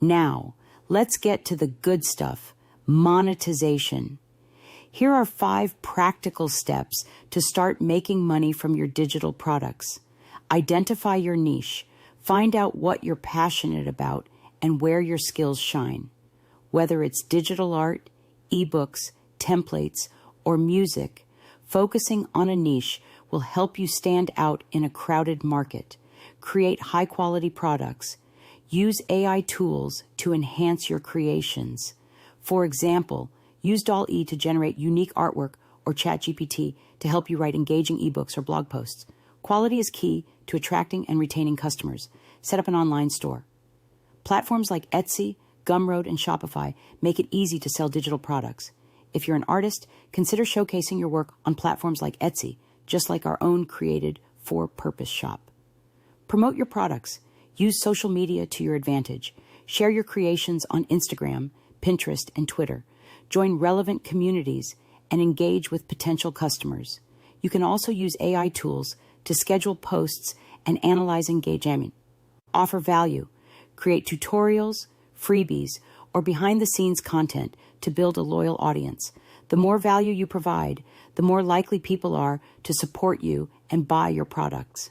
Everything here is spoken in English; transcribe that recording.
Now, let's get to the good stuff, monetization. Here are 5 practical steps to start making money from your digital products. Identify your niche. Find out what you're passionate about and where your skills shine. Whether it's digital art, ebooks, templates, or music, focusing on a niche will help you stand out in a crowded market. Create high-quality products. Use AI tools to enhance your creations. For example, use DALL-E to generate unique artwork or ChatGPT to help you write engaging ebooks or blog posts. Quality is key to attracting and retaining customers. Set up an online store. Platforms like Etsy, Gumroad, and Shopify make it easy to sell digital products. If you're an artist, consider showcasing your work on platforms like Etsy, just like our own created for-purpose shop. Promote your products. Use social media to your advantage. Share your creations on Instagram, Pinterest, and Twitter. Join relevant communities and engage with potential customers. You can also use AI tools to schedule posts and analyze engagement. Offer value. Create tutorials, freebies, or behind-the-scenes content to build a loyal audience. The more value you provide, the more likely people are to support you and buy your products.